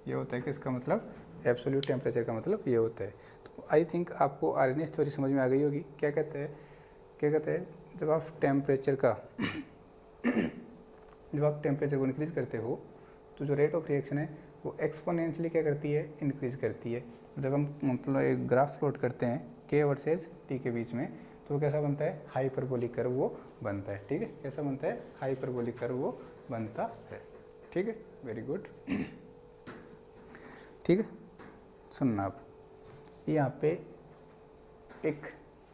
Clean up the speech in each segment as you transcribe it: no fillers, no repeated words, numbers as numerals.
ये होता है कि इसका मतलब एब्सोल्यूट टेम्परेचर का मतलब ये होता है। तो आई थिंक आपको आर्गेनिक थ्योरी समझ में आ गई होगी। क्या कहते हैं जब आप टेम्परेचर को इंक्रीज करते हो तो जो रेट ऑफ रिएक्शन है वो एक्सपोनेंशियली क्या करती है, इंक्रीज करती है। जब हम मतलब एक ग्राफ प्लॉट करते हैं के वर्सेस टी के बीच में, तो कैसा बनता है, हाइपरबोलिक कर्व वो बनता है। ठीक है, कैसा बनता है, हाइपरबोलिक कर्व वो बनता है। ठीक है, वेरी गुड। ठीक है, सुनना आप, यहाँ पे एक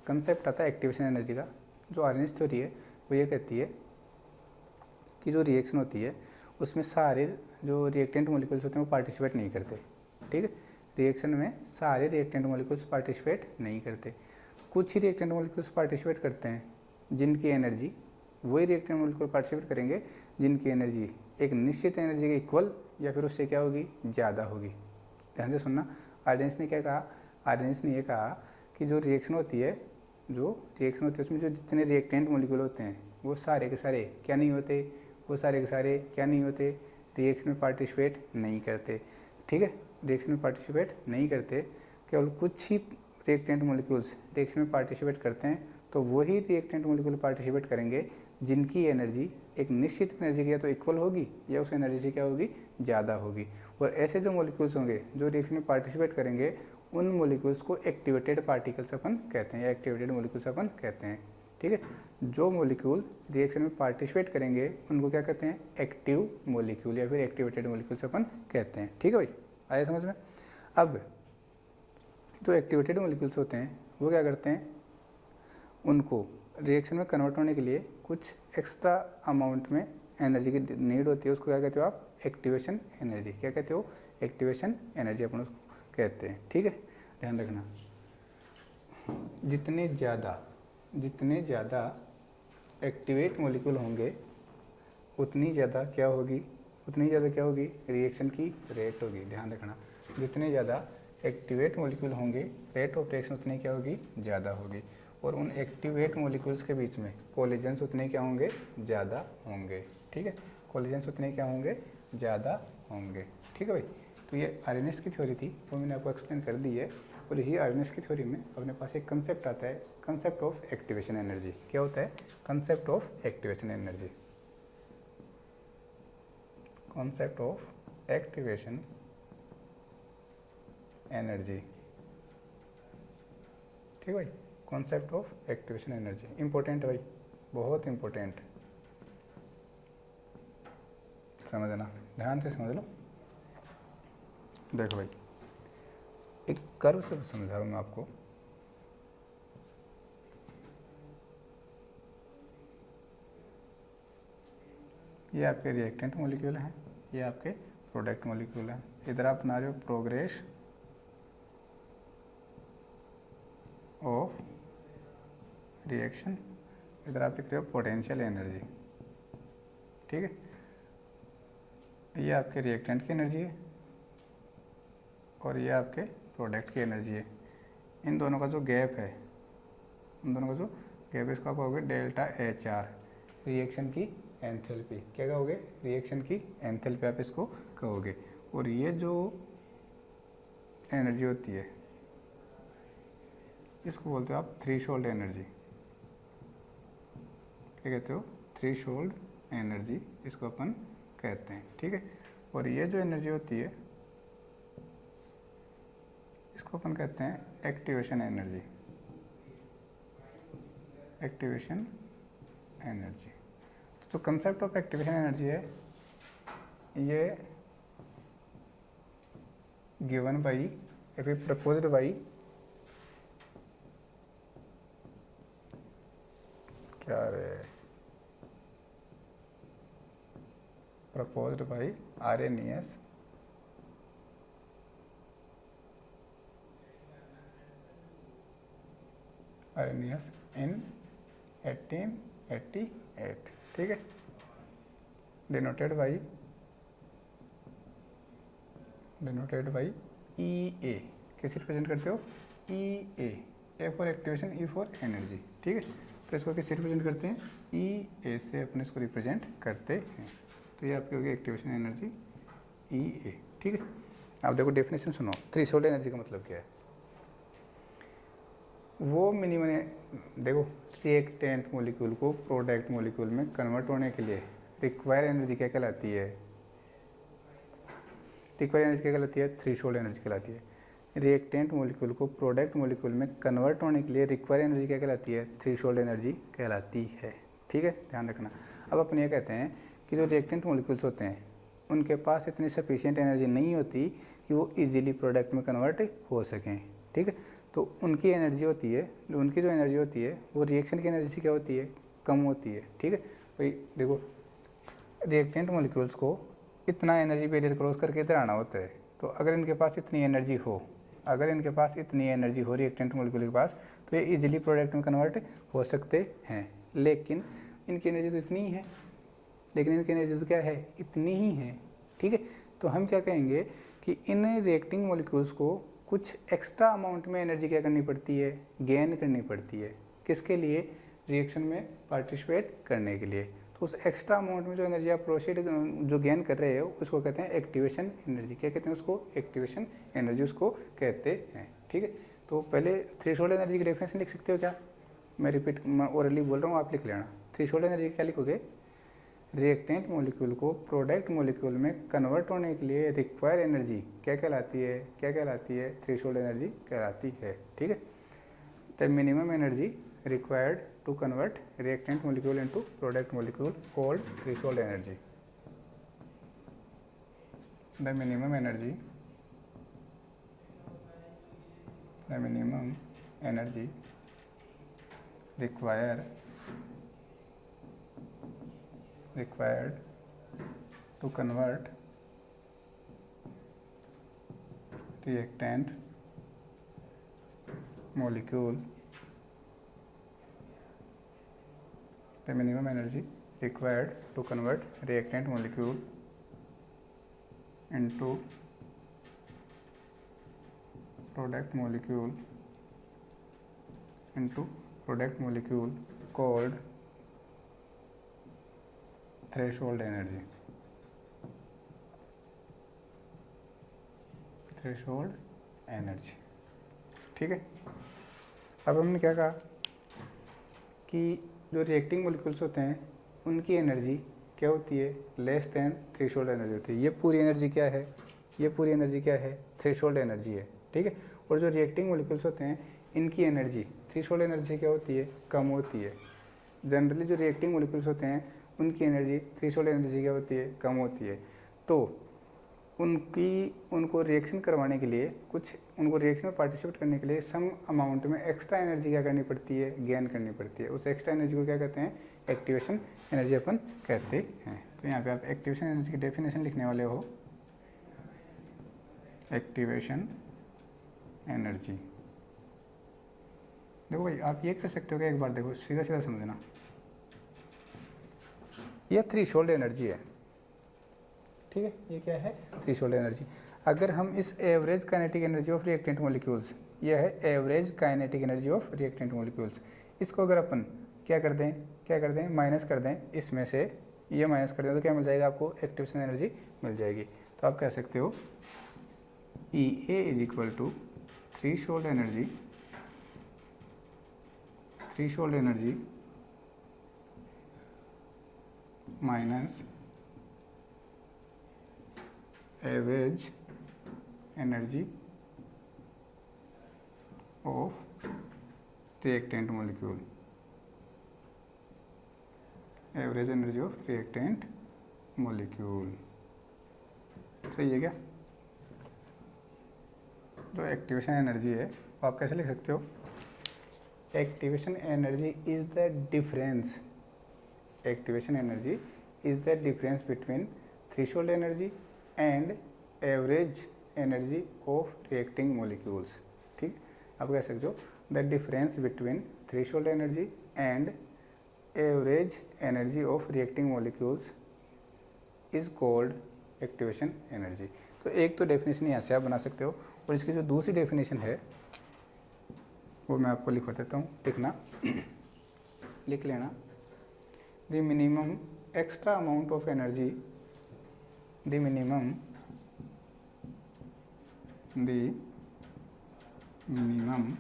कंसेप्ट आता है एक्टिवेशन एनर्जी का। जो आर्गेनिक थ्योरी है वो ये कहती है कि जो रिएक्शन होती है उसमें सारे जो रिएक्टेंट मॉलिक्यूल्स होते हैं वो पार्टिसिपेट नहीं करते। ठीक है, रिएक्शन में सारे रिएक्टेंट मॉलिक्यूल्स पार्टिसिपेट नहीं करते, कुछ ही रिएक्टेंट मॉलिक्यूल्स पार्टिसिपेट करते हैं जिनकी एनर्जी, वही रिएक्टेंट मॉलिक्यूल पार्टिसिपेट करेंगे जिनकी एनर्जी एक निश्चित एनर्जी के इक्वल या फिर उससे क्या होगी, ज़्यादा होगी। ध्यान से सुनना, आर्डेंस ने क्या कहा, आर्डेंस ने ये कहा कि जो रिएक्शन होती है उसमें जो जितने रिएक्टेंट मॉलिक्यूल होते हैं वो सारे के सारे क्या नहीं होते, रिएक्शन में पार्टिसिपेट नहीं करते। ठीक है, रिएक्शन में पार्टिसिपेट नहीं करते, केवल कुछ ही रिएक्टेंट मॉलिक्यूल्स रिएक्शन में पार्टिसिपेट करते हैं। तो वही रिएक्टेंट मॉलिक्यूल पार्टिसिपेट करेंगे जिनकी एनर्जी एक निश्चित एनर्जी की या तो इक्वल होगी या उस एनर्जी से क्या होगी, ज़्यादा होगी। और ऐसे जो मॉलिक्यूल्स होंगे जो रिएक्शन में पार्टिसिपेट करेंगे उन मॉलिक्यूल्स को एक्टिवेटेड पार्टिकल्स अपन कहते हैं या एक्टिवेटेड मॉलिक्यूल्स अपन कहते हैं। ठीक है, जो मॉलिक्यूल रिएक्शन में पार्टिसिपेट करेंगे उनको क्या कहते हैं, एक्टिव मॉलिक्यूल या फिर एक्टिवेटेड मॉलिक्यूल्स अपन कहते हैं। ठीक है भाई, आया समझ में। अब जो एक्टिवेटेड मॉलिक्यूल्स होते हैं वो क्या करते हैं, उनको रिएक्शन में कन्वर्ट होने के लिए कुछ एक्स्ट्रा अमाउंट में एनर्जी की नीड होती है, उसको क्या कहते हो आप, एक्टिवेशन एनर्जी। क्या कहते हो, एक्टिवेशन एनर्जी अपन उसको कहते हैं। ठीक है, ध्यान रखना, जितने ज़्यादा एक्टिवेट मॉलिक्यूल होंगे उतनी ज़्यादा क्या होगी, रिएक्शन की रेट होगी। ध्यान रखना, जितने ज़्यादा एक्टिवेट मॉलिक्यूल होंगे रेट ऑफ रिएक्शन उतनी क्या होगी, ज़्यादा होगी। और उन एक्टिवेट मॉलिक्यूल्स के बीच में कोलिजन्स उतने क्या होंगे, ज़्यादा होंगे। ठीक है, कोलिजन्स उतने क्या होंगे, ज़्यादा होंगे। ठीक है भाई, तो ये आर्गेनिक्स की थ्योरी थी, वो मैंने आपको एक्सप्लेन कर दी है। और यही आर्गेनिक्स की थ्योरी में अपने पास एक कंसेप्ट आता है, कंसेप्ट ऑफ एक्टिवेशन एनर्जी। क्या होता है, concept of activation energy, concept of activation energy. ठीक है भाई, concept of activation energy important है भाई, बहुत इंपॉर्टेंट, समझना, ध्यान से समझ लो। देखो भाई, एक कर्व से समझा रहा हूँ मैं आपको। ये आपके रिएक्टेंट मॉलिक्यूल हैं, ये आपके प्रोडक्ट मॉलिक्यूल हैं। इधर आप बना रहे हो प्रोग्रेस ऑफ रिएक्शन, इधर आप लिख रहे हो पोटेंशियल एनर्जी। ठीक है, ये आपके रिएक्टेंट की एनर्जी है और ये आपके प्रोडक्ट की एनर्जी है। इन दोनों का जो गैप है, इसको आप कहोगे डेल्टा एच आर, रिएक्शन की एंथैल्पी। क्या कहोगे, रिएक्शन की एंथैल्पी आप इसको कहोगे। और ये जो एनर्जी होती है इसको बोलते हो आप थ्रेशोल्ड एनर्जी। क्या कहते हो, थ्रेशोल्ड एनर्जी इसको अपन कहते हैं। ठीक है, और ये जो एनर्जी होती है इसको अपन कहते हैं एक्टिवेशन एनर्जी, एक्टिवेशन एनर्जी। तो जो कंसेप्ट ऑफ एक्टिवेशन एनर्जी है ये गिवन बाई या फिर proposed by proposed by Arrhenius in 1888। ठीक है, डिनोटेड बाई EA। किसे रिप्रेजेंट करते हो, EA, A for activation, E for energy. ठीक है, तो इसको किससे रिप्रेजेंट करते हैं, EA से अपन इसको रिप्रेजेंट करते हैं। तो ये आपकी होगी एक्टिवेशन एनर्जी EA। ठीक है, आप देखो डेफिनेशन सुनो, थ्रेशोल्ड एनर्जी का मतलब क्या है। वो मिनिमम देखो, रिएक्टेंट मॉलिक्यूल को प्रोडक्ट मॉलिक्यूल में कन्वर्ट होने के लिए रिक्वायर एनर्जी क्या कहलाती है, रिक्वायर एनर्जी क्या कहलाती है, थ्रेशोल्ड एनर्जी कहलाती है। रिएक्टेंट मॉलिक्यूल को प्रोडक्ट मॉलिक्यूल में कन्वर्ट होने के लिए रिक्वायर एनर्जी क्या कहलाती है, थ्रेशोल्ड एनर्जी कहलाती है। ठीक है, ध्यान रखना। अब अपन ये कहते हैं कि जो रिएक्टेंट मॉलिक्यूल्स होते हैं उनके पास इतनी सफिशिएंट एनर्जी नहीं होती कि वो इजीली प्रोडक्ट में कन्वर्ट हो सकें। ठीक है, तो उनकी एनर्जी होती है, उनकी जो एनर्जी होती है वो रिएक्शन की एनर्जी से क्या होती है, कम होती है। ठीक है भाई, देखो रिएक्टेंट मॉलिक्यूल्स को इतना एनर्जी बैरियर क्रॉस करके इधर आना होता है, तो अगर इनके पास इतनी एनर्जी हो, अगर इनके पास इतनी एनर्जी हो रिएक्टेंट मॉलिक्यूल के पास, तो ये इजीली प्रोडक्ट में कन्वर्ट हो सकते हैं। लेकिन इनकी एनर्जी तो इतनी ही है, लेकिन इनकी एनर्जी तो क्या है, इतनी ही है। ठीक है, तो हम क्या कहेंगे कि इन रिएक्टिंग मॉलिक्यूल्स को कुछ एक्स्ट्रा अमाउंट में एनर्जी क्या करनी पड़ती है, गेन करनी पड़ती है। किसके लिए, रिएक्शन में पार्टिसिपेट करने के लिए। तो उस एक्स्ट्रा अमाउंट में जो एनर्जी आप प्रोसीड जो गेन कर रहे हो उसको कहते हैं एक्टिवेशन एनर्जी। क्या कहते हैं उसको, एक्टिवेशन एनर्जी उसको कहते हैं। ठीक है, तो पहले थ्रेशोल्ड एनर्जी की डेफिनेशन लिख सकते हो क्या, मैं ओरली बोल रहा हूँ, आप लिख लेना। थ्रेशोल्ड एनर्जी क्या लिखोगे, रिएक्टेंट मॉलिक्यूल को प्रोडक्ट मॉलिक्यूल में कन्वर्ट होने के लिए रिक्वायर एनर्जी क्या कहलाती है, क्या कहलाती है, थ्रेशोल्ड एनर्जी कहलाती है। ठीक है, the minimum energy required to convert reactant molecule into product molecule called threshold energy. The minimum energy required to convert reactant molecule, the minimum energy required to convert reactant molecule into product molecule called threshold energy. ठीक है, अब हमने क्या कहा कि जो reacting molecules होते हैं उनकी एनर्जी क्या होती है, लेस देन थ्रेशोल्ड एनर्जी होती है। ये पूरी एनर्जी क्या है, ये पूरी एनर्जी क्या है, थ्रेशोल्ड एनर्जी है। ठीक है, और जो रिएक्टिंग मॉलिक्यूल्स होते हैं इनकी एनर्जी थ्रेशोल्ड एनर्जी क्या होती है, कम होती है। जनरली जो रिएक्टिंग मॉलिक्यूल्स होते हैं उनकी एनर्जी थ्रेशोल्ड एनर्जी क्या होती है, कम होती है। तो उनको रिएक्शन करवाने के लिए, कुछ उनको रिएक्शन में पार्टिसिपेट करने के लिए सम अमाउंट में एक्स्ट्रा एनर्जी क्या करनी पड़ती है, गेन करनी पड़ती है। उस एक्स्ट्रा एनर्जी को क्या कहते हैं, एक्टिवेशन एनर्जी अपन कहते हैं। तो यहाँ पे आप एक्टिवेशन एनर्जी की डेफिनेशन लिखने वाले हो, एक्टिवेशन एनर्जी। देखो भाई, आप ये कर सकते हो कि एक बार देखो, सीधा सीधा समझना, यह थ्रेशोल्ड एनर्जी है। ठीक है, ये क्या है, थ्रेशोल्ड एनर्जी। अगर हम इस average kinetic energy of reactant molecules, ये है average kinetic energy of reactant molecules, इसको अगर अपन क्या कर दें, माइनस कर दें, इसमें से ये माइनस कर दें तो क्या मिल जाएगा आपको, एक्टिवेशन एनर्जी मिल जाएगी। तो आप कह सकते हो EA is equal to threshold energy minus average energy of reactant molecule, average energy of reactant molecule. सही है क्या, जो एक्टिवेशन एनर्जी है वो आप कैसे लिख सकते हो, activation energy is the difference, activation energy is the difference between threshold energy and average energy of reacting molecules. ठीक, आप कह सकते हो the difference between threshold energy and average energy of reacting molecules is called activation energy. तो एक तो definition यहाँ से आप बना सकते हो, और इसकी जो दूसरी डेफिनेशन है वो मैं आपको लिखवा देता हूँ, लिखना लिख लेना, the minimum extra amount of energy, the minimum the minimum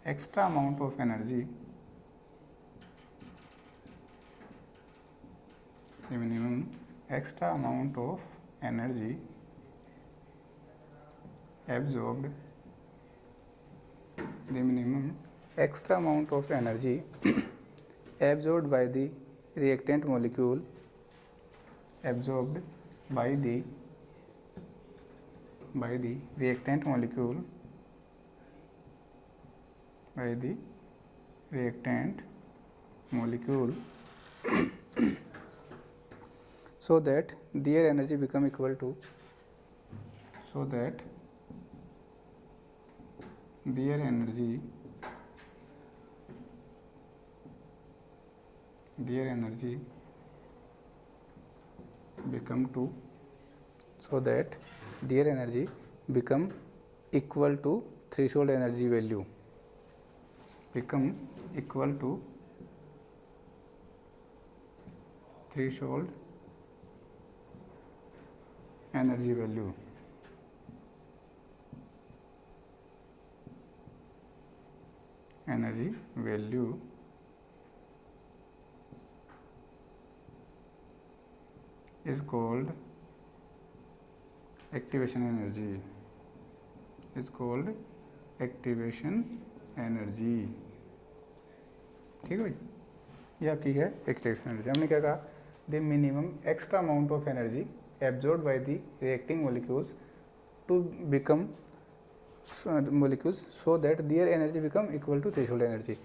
extra amount of energy, the minimum extra amount of energy absorbed, the minimum extra amount of energy absorbed by the reactant molecule, absorbed by the reactant molecule, by the reactant molecule, so that their energy become equal to, so that their energy become to, so that their energy become equal to threshold energy value, become equal to threshold energy value. Energy value is called activation energy, is called activation energy। ठीक है भाई, ये आपकी है activation energy. हमने क्या कहा, the minimum extra amount of energy absorb by the reacting molecules to become molecules so that their energy become equal to threshold energy.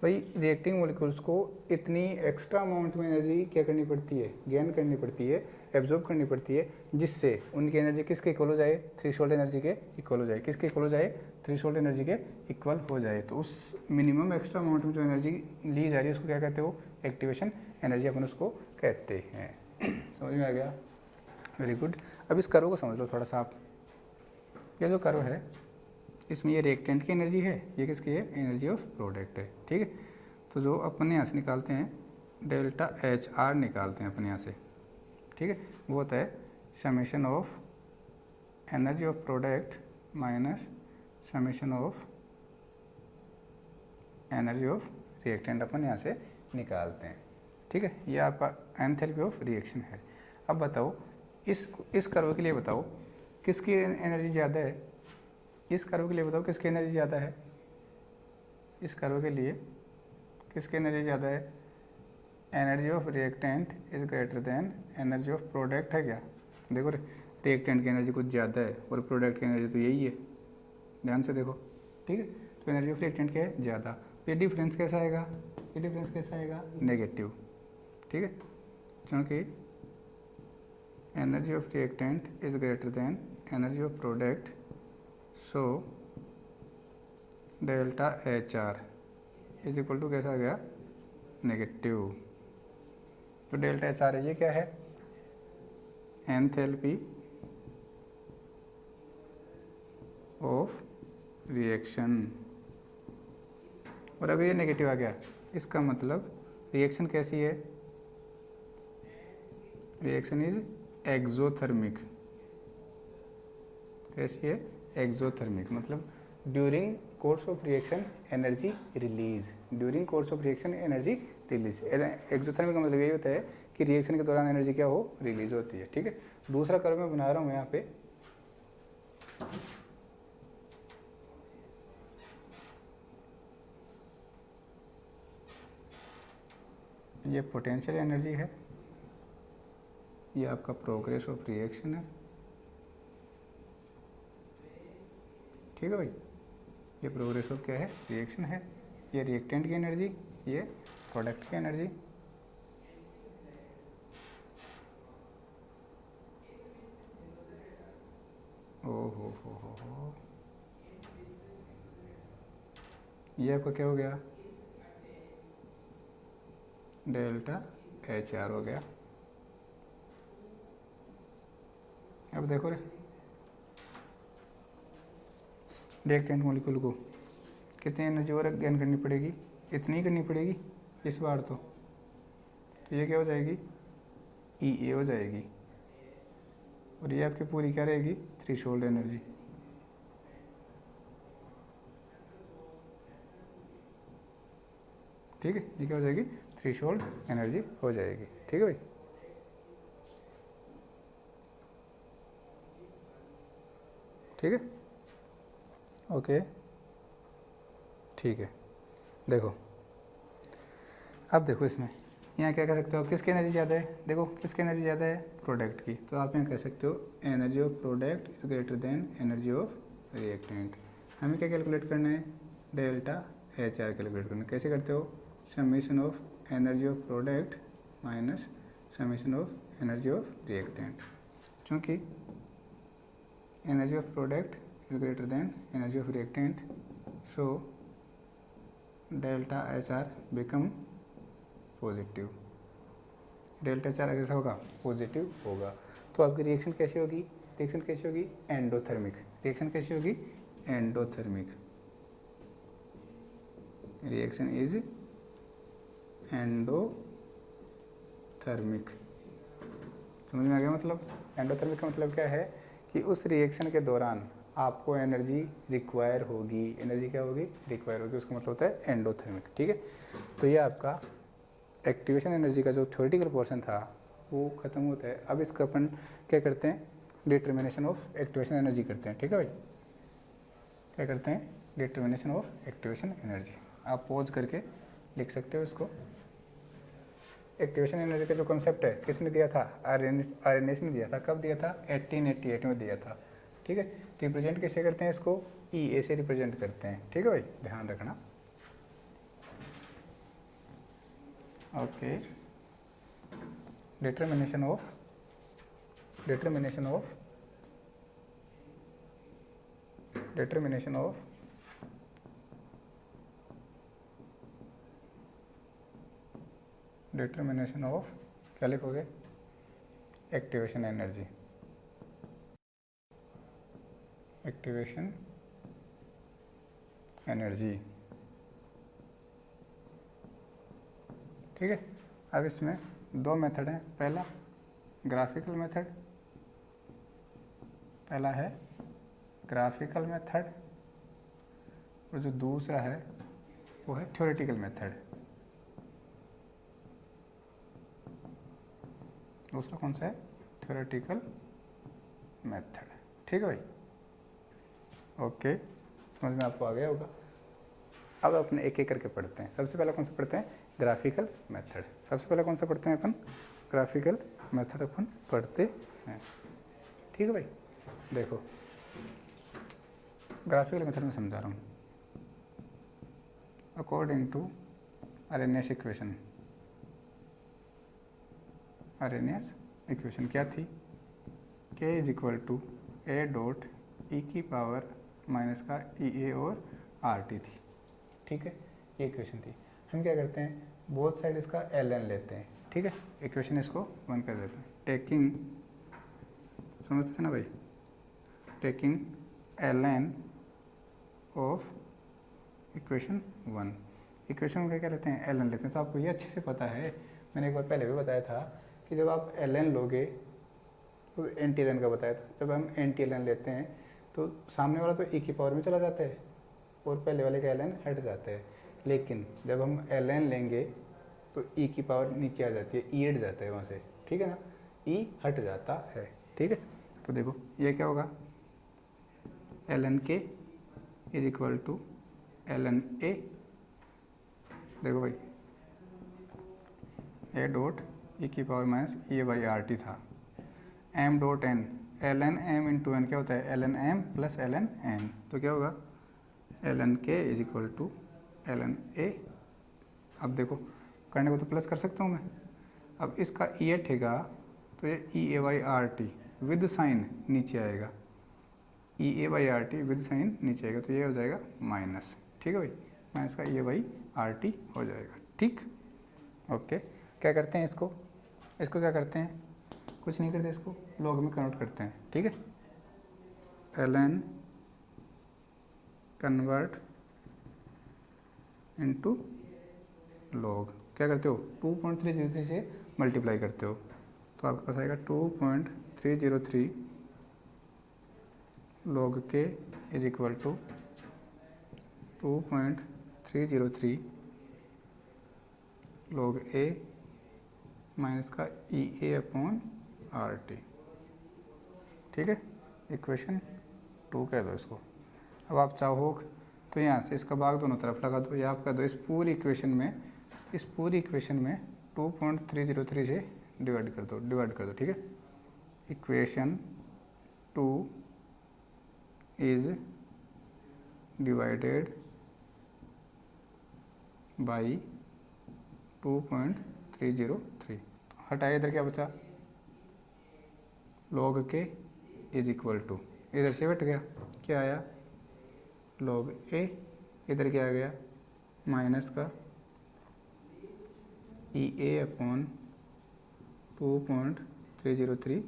भाई रिएक्टिंग मोलिक्यूल्स को इतनी एक्स्ट्रा अमाउंट में एनर्जी क्या करनी पड़ती है, गेन करनी पड़ती है, एब्जॉर्ब करनी पड़ती है, जिससे उनकी एनर्जी किसके इक्वल हो जाए, थ्रेशोल्ड एनर्जी के इक्वल हो जाए। किसके इक्वल हो जाए, थ्रेशोल्ड एनर्जी के इक्वल हो जाए। तो उस मिनिमम एक्स्ट्रा अमाउंट में जो एनर्जी ली जा रही है उसको क्या कहते हो, एक्टिवेशन एनर्जी अपन उसको कहते हैं। समझ में आ गया, वेरी गुड। अब इस कर्व को समझ लो थोड़ा सा आप। ये जो कर्व है इसमें ये रिएक्टेंट की एनर्जी है, ये किसकी है, एनर्जी ऑफ प्रोडक्ट है। ठीक है, तो जो अपन यहाँ से निकालते हैं डेल्टा एच आर निकालते हैं अपन यहाँ से। ठीक है, वो होता है summation of energy of product minus summation of energy of reactant अपन यहाँ से निकालते हैं। ठीक है, ये आपका एंथैल्पी ऑफ रिएक्शन है। अब बताओ इस कर्व के लिए बताओ किसकी एनर्जी ज़्यादा है, इस कर्व के लिए बताओ किसकी एनर्जी ज़्यादा है, इस कर्व के लिए किसकी एनर्जी ज़्यादा है, energy of reactant is greater than energy of product है क्या। देखो रिएक्टेंट की एनर्जी कुछ ज़्यादा है और प्रोडक्ट की एनर्जी तो यही है, ध्यान से देखो। ठीक है, तो एनर्जी ऑफ रिएक्टेंट क्या है, ज़्यादा। ये डिफरेंस कैसा आएगा, ये डिफरेंस कैसा आएगा, नेगेटिव। ठीक है, क्योंकि energy of reactant is greater than energy of product, so delta H R is equal to कैसा आ गया, नेगेटिव। तो डेल्टा एच आर है, ये क्या है, एंथैल्पी ऑफ रिएक्शन। और अगर ये नेगेटिव आ गया इसका मतलब रिएक्शन कैसी है, रिएक्शन इज एक्सोथर्मिक। कैसी है, एक्सोथर्मिक, मतलब during course of reaction energy release, during course of reaction energy release. Exothermic का मतलब यही होता है कि रिएक्शन के दौरान एनर्जी क्या हो, रिलीज होती है। ठीक है, दूसरा कर्व मैं बना रहा हूँ यहाँ पे। ये पोटेंशियल एनर्जी है, ये आपका प्रोग्रेस ऑफ रिएक्शन है। ठीक है भाई, ये प्रोग्रेस ऑफ क्या है, रिएक्शन है। ये रिएक्टेंट की एनर्जी, ये प्रोडक्ट की एनर्जी। ओ हो, ये आपका क्या हो गया, डेल्टा एच आर हो गया। अब देखो रे, रिएक्टेंट मॉलिक्यूल को कितनी एनर्जी और गेन करनी पड़ेगी, इतनी ही करनी पड़ेगी इस बार तो ये क्या हो जाएगी, ई ए हो जाएगी। और ये आपकी पूरी क्या रहेगी, थ्रेशोल्ड एनर्जी। ठीक है, ये क्या हो जाएगी, थ्रेशोल्ड एनर्जी हो जाएगी। ठीक है भाई, ठीक है, ओके, ठीक है। देखो अब देखो इसमें यहाँ क्या कह सकते हो, किसकी एनर्जी ज़्यादा है, देखो किसकी एनर्जी ज़्यादा है, प्रोडक्ट की। तो आप यहाँ कह सकते हो energy of product is greater than energy of reactant. हमें क्या कैलकुलेट करना है, डेल्टा एच आर कैलकुलेट करना है। कैसे करते हो, summation of energy of product minus summation of energy of reactant. चूँकि energy of product is greater than energy of reactant, so delta H R become positive. Delta H R कैसा होगा, positive होगा। तो आपकी रिएक्शन कैसी होगी, reaction कैसी होगी, एंडोथर्मिक। रिएक्शन कैसी होगी, एंडोथर्मिक। Reaction is endothermic. समझ में आ गया मतलब, एंडोथर्मिक का मतलब क्या है कि उस रिएक्शन के दौरान आपको एनर्जी रिक्वायर होगी, एनर्जी क्या होगी, रिक्वायर होगी, उसका मतलब होता है एंडोथर्मिक। ठीक है, तो ये आपका एक्टिवेशन एनर्जी का जो थ्योरेटिकल पोर्शन था वो खत्म होता है। अब इसका अपन क्या करते हैं, डिटर्मिनेशन ऑफ एक्टिवेशन एनर्जी करते हैं। ठीक है भाई, क्या करते हैं, डिटर्मिनेशन ऑफ एक्टिवेशन एनर्जी। आप पॉज करके लिख सकते हो इसको। एक्टिवेशन एनर्जी का जो कॉन्सेप्ट है किसने दिया था, आरएनएस ने दिया था। कब दिया था, 1888 में दिया था। ठीक है, रिप्रेजेंट कैसे करते हैं इसको, ई से रिप्रेजेंट करते हैं। ठीक है भाई, ध्यान रखना। Okay, determination of determination of क्या लिखोगे, एक्टिवेशन एनर्जी, एक्टिवेशन एनर्जी। ठीक है, अब इसमें दो मेथड हैं। पहला ग्राफिकल मेथड, पहला है ग्राफिकल मेथड, और जो दूसरा है वो है थ्योरेटिकल मेथड। दूसरा कौन सा है, थ्योरेटिकल मेथड। ठीक है भाई, ओके, समझ में आपको आ गया होगा। अब अपने एक एक करके पढ़ते हैं। सबसे पहले कौन सा पढ़ते हैं, ग्राफिकल मेथड। सबसे पहले कौन सा पढ़ते हैं अपन, ग्राफिकल मेथड अपन पढ़ते हैं। ठीक है भाई, देखो ग्राफिकल मेथड में समझा रहा हूँ। According to Arrhenius equation, Arrhenius equation क्या थी, K is equal to A dot E की पावर माइनस का ई ए और आर टी थी। ठीक है, ये इक्वेशन थी। हम क्या करते हैं, बोथ साइड इसका एल एन लेते हैं। ठीक है, इक्वेशन इसको 1 कर देते हैं। टेकिंग, समझते थे ना भाई, taking L N of equation 1। Equation का क्या लेते हैं, एल एन लेते हैं। तो आपको ये अच्छे से पता है, मैंने एक बार पहले भी बताया था कि जब आप एल एन लोगे तो एंटी एल एन का बताया था। जब हम एंटी एल एन लेते हैं तो सामने वाला तो ई की पावर में चला जाता है और पहले वाले का एल एन हट जाता है। लेकिन जब हम एल एन लेंगे तो ई की पावर नीचे आ जाती है, ई हट जाता है वहाँ से। ठीक है ना, ई हट जाता है। ठीक है, तो देखो ये क्या होगा, L N K is equal to L N A. देखो भाई, ए डॉट ई की power minus A by R T था। M dot N, L N M into N क्या होता है, L N M plus L N N. तो क्या होगा, L N K is equal to L N A. अब देखो करने को तो प्लस कर सकता हूँ मैं। अब इसका ई हटेगा तो ये E A by R T with sign नीचे आएगा, E A by R T with sign नीचे आएगा, तो ये हो जाएगा माइनस। ठीक है भाई, माइनस का E A by R T हो जाएगा। ठीक, ओके। क्या करते हैं इसको क्या करते हैं, कुछ नहीं करते, इसको लॉग में कन्वर्ट करते हैं। ठीक है, L N convert into log. क्या करते हो, 2.303 से मल्टीप्लाई करते हो तो आपके पास आएगा 2.303 log K is equal to 2.303 log a minus का E A upon R T. ठीक है, इक्वेशन 2 कह दो इसको। अब आप चाहो तो यहाँ से इसका भाग दोनों तरफ लगा दो, या आप कह दो इस पूरी इक्वेशन में 2.303 से डिवाइड कर दो। ठीक है, इक्वेशन 2 इज डिवाइडेड बाई 2.303। तो हटाए, इधर क्या बचा, log K is equal to, इधर से हट गया, क्या आया log a, इधर क्या आ गया माइनस का E A upon 2.303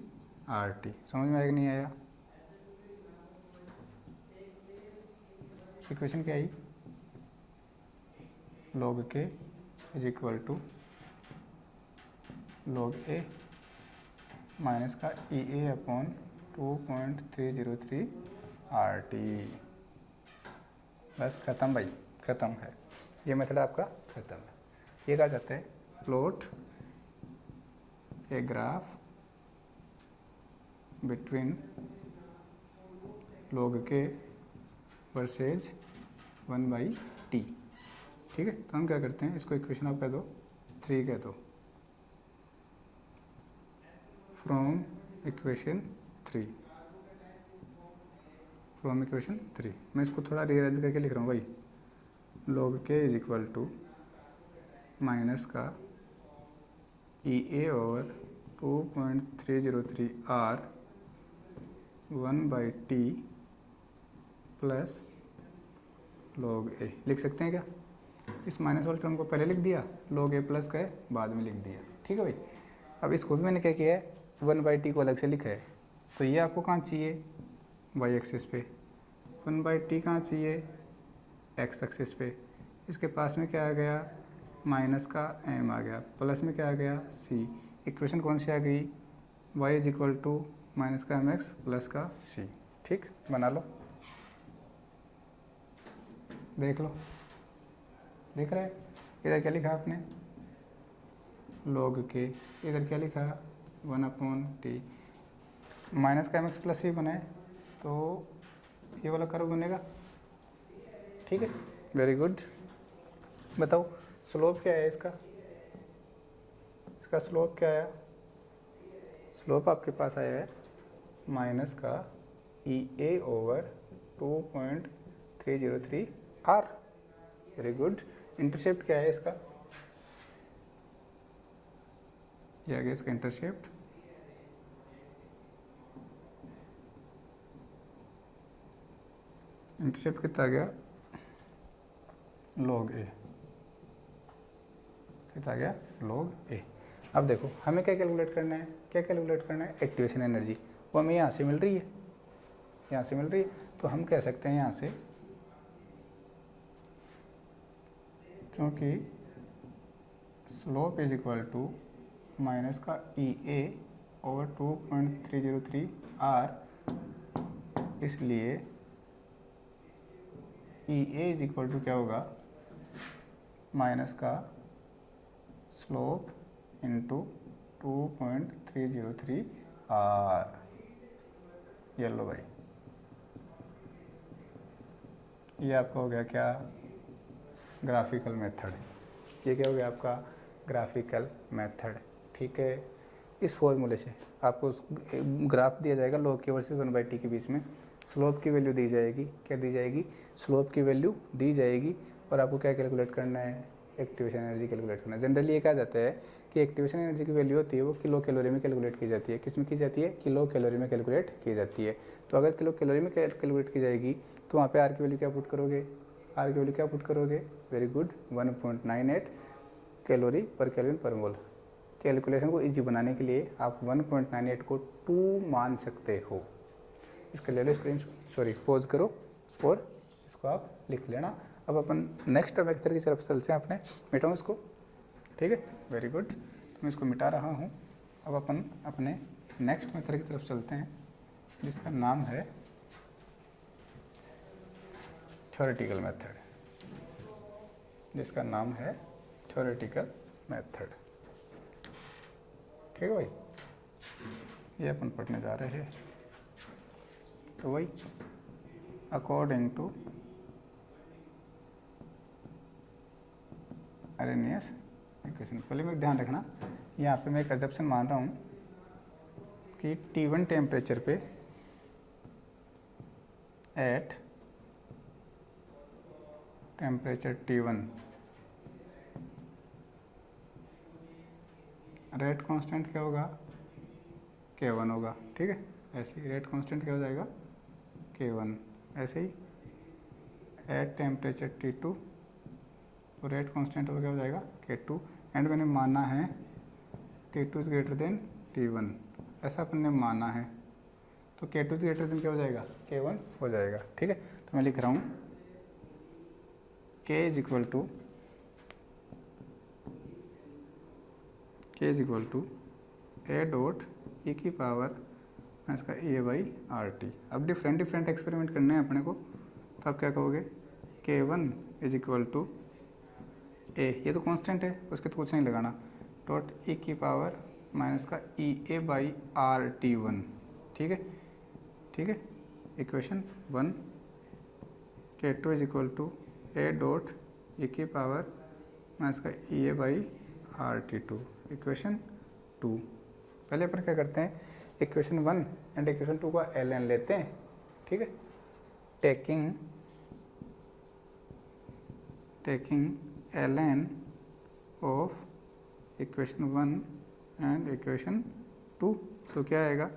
R T. समझ में आया कि नहीं आया? इक्वेशन क्या आई, log K is equal to log a minus का E A upon 2.303 R T. बस ख़त्म भाई, ख़त्म है, ये मेथड आपका ख़त्म है। ये कहा जाता है plot a graph between log के वर्सेज 1/t। ठीक है, तो हम क्या करते हैं, इसको इक्वेशन आप कह दो 3 कह दो, फ्रॉम इक्वेशन 3। मैं इसको थोड़ा रीअरेंज करके लिख रहा हूँ भाई, log K is equal to minus का E A over 2.303 R 1/t plus log a। लिख सकते हैं क्या? इस माइनस वाले टर्म को पहले लिख दिया, log a प्लस का है बाद में लिख दिया। ठीक है भाई, अब इसको भी मैंने क्या किया है, 1/t को अलग से लिखा है। तो ये आपको कहाँ चाहिए, y एक्सिस पे, 1/t कहाँ चाहिए, x एक्सिस पे। इसके पास में क्या आ गया, माइनस का m आ गया, प्लस में क्या आ गया c। इक्वेशन कौन सी आ गई, y is equal to minus का mx प्लस का c। ठीक, बना लो, देख लो, देख रहे हैं? इधर क्या लिखा आपने, log के, इधर क्या लिखा 1/t, माइनस का mx प्लस c बनाए तो ये वाला कर्व बनेगा। ठीक है, वेरी गुड। बताओ स्लोप क्या है इसका स्लोप क्या आया, स्लोप आपके पास आया है माइनस का E A over 2.303 R. Very good. Intercept क्या है इसका, ये आ गया इसका इंटरसेप्ट, कितना आ गया, log a, कितना आ गया log a। अब देखो हमें क्या कैलकुलेट करना है, एक्टिवेशन एनर्जी, वो हमें यहाँ से मिल रही है, तो हम कह सकते हैं यहाँ से, क्योंकि slope is equal to minus का ई ए ओवर 2.303 आर, इसलिए E A is equal to क्या होगा, माइनस का स्लोप इंटू 2.303 आर। ये लो भाई, ये आपका हो गया क्या, ग्राफिकल मेथड। ये क्या हो गया आपका, ग्राफिकल मेथड। ठीक है, इस फॉर्मूले से आपको ग्राफ दिया जाएगा log के वर्सेस 1/t के बीच में, स्लोप की वैल्यू दी जाएगी, क्या दी जाएगी, स्लोप की वैल्यू दी जाएगी, और आपको क्या कैलकुलेट करना है, एक्टिवेशन एनर्जी कैलकुलेट करना है। जनरली ये कहा जाता है कि एक्टिवेशन एनर्जी की वैल्यू होती है वो किलो कैलोरी में कैलकुलेट की जाती है। किस में की जाती है, किलो कैलोरी में कैलकुलेट की जाती है। तो अगर किलो कैलोरी में कैलकुलेट की जाएगी तो वहाँ पे आर की वैल्यू क्या पुट करोगे, वेरी गुड, 1.98 कैलोरी पर केल्विन पर मोल। कैलकुलेशन को इजी बनाने के लिए आप 1.98 को 2 मान सकते हो। इसका ले लो स्क्रीन, पॉज करो और इसको आप लिख लेना। अब अपन नेक्स्ट मेथड की तरफ चलते हैं, अपने मिटाऊँ इसको। ठीक है, वेरी गुड, तो मैं इसको मिटा रहा हूँ। अब अपन अपने नेक्स्ट मेथड की तरफ चलते हैं, जिसका नाम है थ्योरेटिकल मेथड, मेथड। ठीक है भाई, ये अपन पढ़ने जा रहे हैं। तो वही अकॉर्डिंग टू अरेनियस इक्वेशन। पहले में ध्यान रखना, यहाँ पे मैं एक अजम्पशन मान रहा हूँ कि T1 टेम्परेचर पे at temperature T1 rate constant क्या होगा, K1 होगा। ठीक है, ऐसे ही रेट कांस्टेंट क्या हो जाएगा, K1। ऐसे ही एट टेम्परेचर T2 तो रेट कांस्टेंट हो क्या हो जाएगा, K2। एंड मैंने माना है T2 is greater then T1, ऐसा अपन ने माना है, तो K2 इज ग्रेटर देन क्या हो जाएगा, K1 हो जाएगा। ठीक है, तो मैं लिख रहा हूँ K is equal to A dot E की पावर इसका A/RT। अब डिफरेंट एक्सपेरिमेंट करने हैं अपने को, तो आप क्या कहोगे, K1 is equal to A, ये तो कांस्टेंट है, उसके तो कुछ नहीं लगाना, डॉट E की पावर माइनस का EA/RT1। ठीक है, ठीक है, equation 1। K2 is equal to A dot E की पावर माइनस का EA/RT2, इक्वेशन 2। पहले अपन क्या करते हैं, इक्वेशन 1 एंड इक्वेशन 2 का ln लेते हैं। ठीक है, taking ln of equation 1 and equation 2, तो क्या आएगा,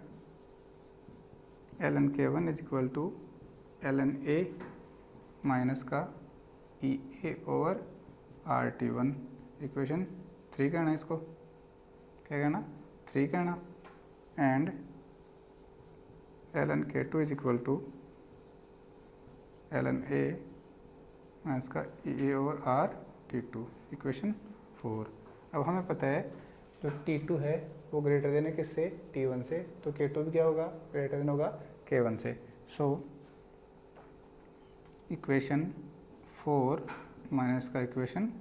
ln K1 is equal to ln A minus का EA/RT1, इक्वेशन 3 करना है इसको, क्या करना, 3 करना। And ln K2 is equal to ln A minus का EA/RT2, इक्वेशन 4। अब हमें पता है जो T2 है वो ग्रेटर देन है किससे, T1 से, तो K2 भी क्या होगा, ग्रेटर देन होगा K1 से। सो इक्वेशन 4 माइनस का इक्वेशन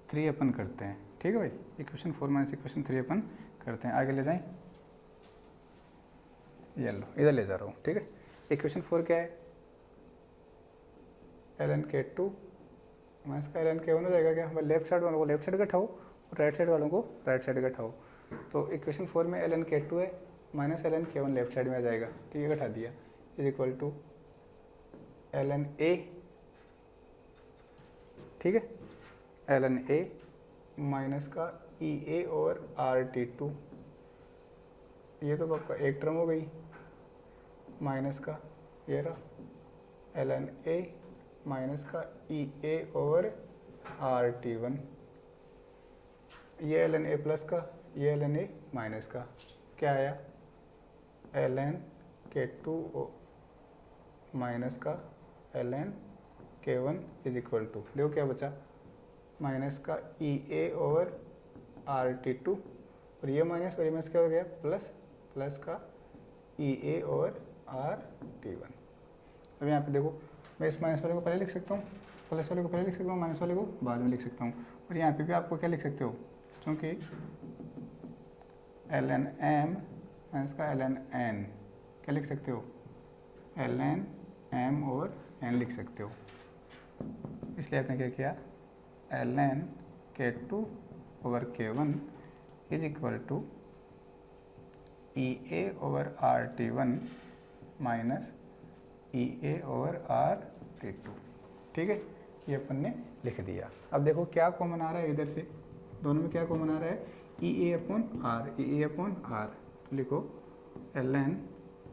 3 अपन करते हैं। ठीक है भाई, इक्वेशन 4 माइनस इक्वेशन 3 अपन करते हैं। आगे ले जाएं, ये लो इधर ले जा रहा हूँ। ठीक है, इक्वेशन 4 क्या है, ln K2 माइनस का ln K1 हो जाएगा। क्या, लेफ्ट साइड वालों को लेफ्ट साइड का उठाओ और राइट साइड वालों को राइट साइड का उठाओ। तो इक्वेशन 4 में ln K2 है minus ln K1 left side में आ जाएगा, ठीक है, घटा दिया, is equal to ln A। ठीक है, ln A माइनस का EA/RT2, ये तो आपका एक टर्म हो गई, माइनस का ये रहा ln A माइनस का EA/RT1, ये ln A प्लस का, ये ln A माइनस का, क्या आया, ln K2 माइनस का ln K1 is equal to, देखो क्या बचा, माइनस का EA/RT2 और ये माइनस क्या हो गया, प्लस का EA/RT1। अब यहाँ पे देखो, मैं इस माइनस वाले को पहले लिख सकता हूँ, प्लस वाले को पहले लिख सकता हूँ, माइनस वाले को बाद में लिख सकता हूँ। और यहाँ पे भी आपको क्या लिख सकते हो, क्योंकि ln m माइनस का ln n, क्या लिख सकते हो, ln m और n लिख सकते हो। इसलिए आपने क्या किया, ln K2/K1 is equal to EA/RT1 minus EA/RT2। ठीक है, ये अपन ने लिख दिया। अब देखो क्या कॉमन आ रहा है इधर से, दोनों में क्या कॉमन आ रहा है, EA/R। तो लिखो ln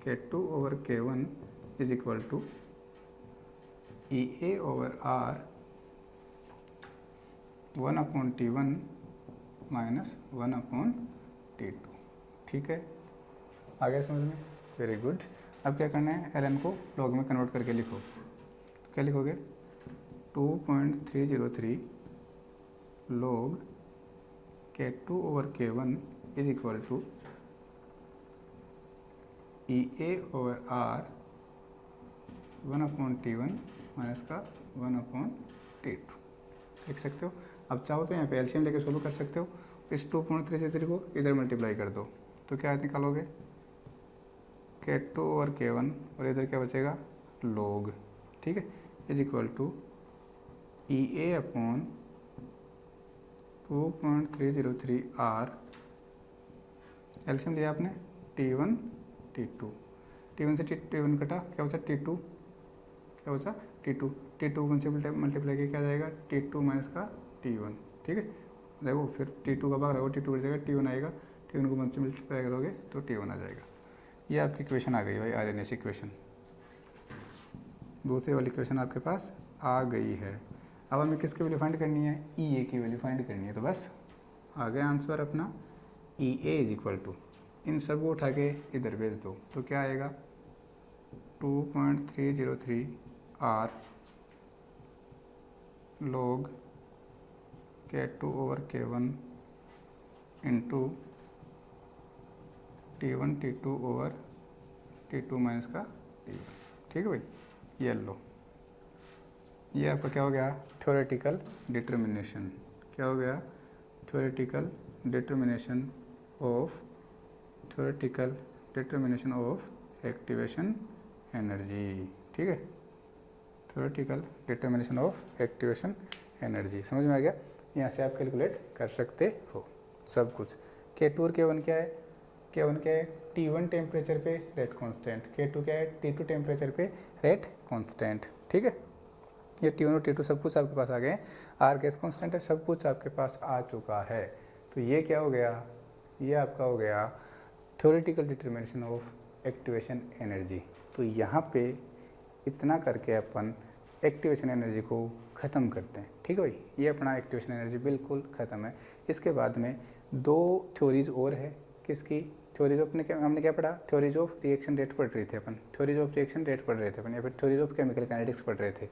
K2/K1 is equal to EA/R 1/T1 minus 1/T2। ठीक है, आ गया समझ में, वेरी गुड। अब क्या करना है, ln को लॉग में कन्वर्ट करके लिखो, तो क्या लिखोगे, 2.303 log K2/K1 is equal to EA/R 1/T1 minus का 1/T2 लिख सकते हो। अब चाहो तो यहाँ पे एलसीएम लेके सोल्व कर सकते हो, इस 2.303 को इधर मल्टीप्लाई कर दो तो क्या निकालोगे, K2 और K1 और इधर क्या बचेगा log, ठीक है, is equal to EA upon 2.303 R, एल्सियम लिया आपने T1 T2, T1 से T1 कटा, क्या बचा T2, क्या बचा T2 को से मल्टीप्लाई किया क्या जाएगा T2 माइनस का T1, ठीक है। देखो फिर T2 का भाग लगो, T2 बढ़ जाएगा, T1 आएगा, T1 को 1 से मल्टीप्लाई करोगे तो T1 आ जाएगा। ये आपकी इक्वेशन आ गई भाई, आरएनएस इक्वेशन, दूसरी वाली इक्वेशन आपके पास आ गई है। अब हमें किसकी वैल्यू फाइंड करनी है, EA की वैल्यू फाइंड करनी है। तो बस आ गया आंसर अपना, EA इज इक्वल टू, इन सब को उठा के इधर भेज दो तो क्या आएगा 2.303 R log K2 over K1 into T1 T2 over T2 minus का T1, ठीक है भाई। ये लो, ये आपका क्या हो गया थ्योरेटिकल डिटर्मिनेशन, क्या हो गया theoretical determination of activation energy, ठीक है, theoretical determination of activation energy. समझ में आ गया, यहाँ से आप कैलकुलेट कर सकते हो सब कुछ। K2 और K1 क्या है, K1 क्या है T1 टेम्परेचर पे रेट कांस्टेंट, K2 क्या है T2 टेम्परेचर पे रेट कांस्टेंट, ठीक है। ये T1 और T2 सब कुछ आपके पास आ गए, R गैस कांस्टेंट है, सब कुछ आपके पास आ चुका है। तो ये क्या हो गया, ये आपका हो गया theoretical determination of activation energy. तो यहाँ पे इतना करके अपन एक्टिवेशन एनर्जी को ख़त्म करते हैं, ठीक है भाई। ये अपना एक्टिवेशन एनर्जी बिल्कुल ख़त्म है। इसके बाद में दो थ्योरीज और है, किसकी थ्योरीज ऑफ, हमने क्या पढ़ा, थ्योरीज ऑफ रिएक्शन रेट पढ़ रहे थे अपन, थ्योरीज ऑफ रिएक्शन रेट पढ़ रहे थे अपन, या फिर थ्योरीज ऑफ केमिकल काइनेटिक्स पढ़ रहे थे।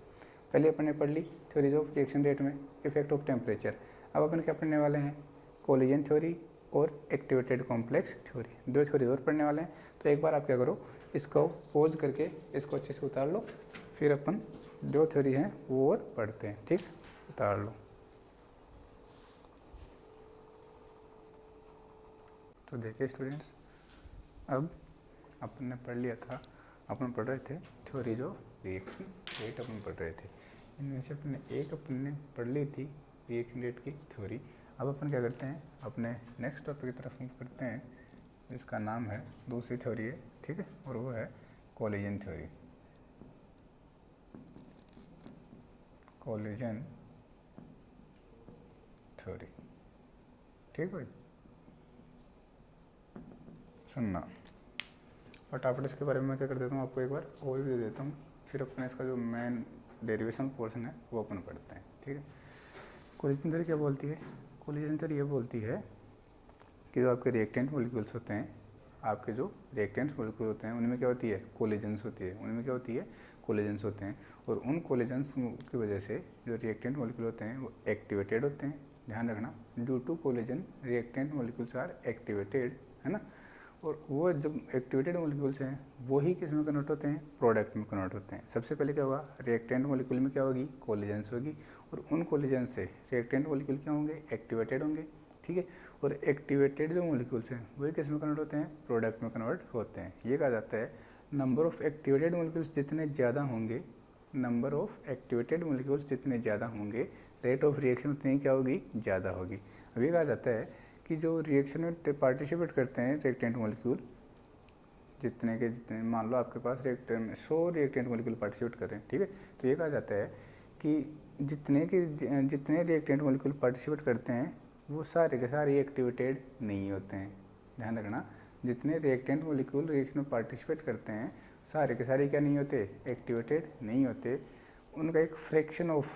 पहले अपन ने पढ़ ली थ्योरीज ऑफ रिएक्शन रेट में इफेक्ट ऑफ टेम्परेचर। अब अपन क्या पढ़ने वाले हैं, कोलिजन थ्योरी और एक्टिवेटेड कॉम्प्लेक्स थ्योरी, दो थ्योरी और पढ़ने वाले हैं। तो एक बार आप क्या करो, इसको पॉज करके इसको अच्छे से उतार लो, फिर अपन जो थ्योरी हैं वो और पढ़ते हैं, ठीक, उतार लो। तो देखिए स्टूडेंट्स, अब अपन ने पढ़ लिया था, अपन पढ़ रहे थे थ्योरीज ऑफ रिएक्शन रेट, अपन पढ़ रहे थे। इनमें से अपन ने पढ़ ली थी रिएक्शन रेट की थ्योरी। अब अपन क्या करते हैं, अपने नेक्स्ट टॉपिक की तरफ मूव करते हैं, जिसका नाम है, दूसरी थ्योरी है, ठीक है, और वो है कोलिजन थ्योरी। कोलिजन थ्योरी, ठीक भाई, सुनना फटाफट। इसके बारे में मैं क्या कर देता हूँ, आपको एक बार ओवरव्यू दे देता हूँ, फिर अपने इसका जो मेन डेरिवेशन पोर्शन है वो अपन पढ़ते हैं, ठीक है। कोलिजन थ्योरी क्या बोलती है, कोलिजन थ्योरी ये बोलती है कि जो आपके रिएक्टेंट मॉलिक्यूल्स होते हैं, आपके जो रिएक्टेंट मॉलिक्यूल होते हैं उनमें क्या होती है, कोलिजन्स होती है, उनमें क्या होती है, कोलिजन्स होते हैं। और उन कोलिजन्स की वजह से जो रिएक्टेंट मॉलिक्यूल होते हैं वो एक्टिवेटेड होते हैं, ध्यान रखना, due to collision reactant molecules are activated, है ना। और वो जो एक्टिवेटेड मॉलिक्यूल्स हैं वही किस में कन्वर्ट होते हैं, प्रोडक्ट में कन्वर्ट होते हैं। सबसे पहले क्या होगा, रिएक्टेंट मॉलिक्यूल में क्या होगी, कोलिजन्स होगी, और उन कोलिजन से रिएक्टेंट मॉलिक्यूल क्या होंगे, एक्टिवेटेड होंगे, ठीक है। और एक्टिवेटेड जो मॉलिक्यूल्स हैं वही किस में कन्वर्ट होते हैं, प्रोडक्ट में कन्वर्ट होते हैं। ये कहा जाता है नंबर ऑफ एक्टिवेटेड मॉलिक्यूल्स जितने ज़्यादा होंगे, नंबर ऑफ एक्टिवेटेड मॉलिक्यूल्स जितने ज़्यादा होंगे, रेट ऑफ रिएक्शन उतनी क्या होगी, ज़्यादा होगी। अब ये कहा जाता है कि जो रिएक्शन में पार्टिसिपेट करते हैं रिएक्टेंट मॉलिक्यूल, जितने के जितने, मान लो आपके पास 100 रिएक्टेंट मॉलिक्यूल पार्टिसिपेट कर रहे हैं, ठीक है। तो ये कहा जाता है कि जितने रिएक्टेंट मॉलिक्यूल पार्टिसिपेट करते हैं वो सारे के सारे एक्टिवेटेड नहीं होते हैं, ध्यान रखना। जितने रिएक्टेंट मॉलिक्यूल रिएक्शन में पार्टिसिपेट करते हैं सारे के सारे क्या नहीं होते, एक्टिवेटेड नहीं होते। उनका एक fraction of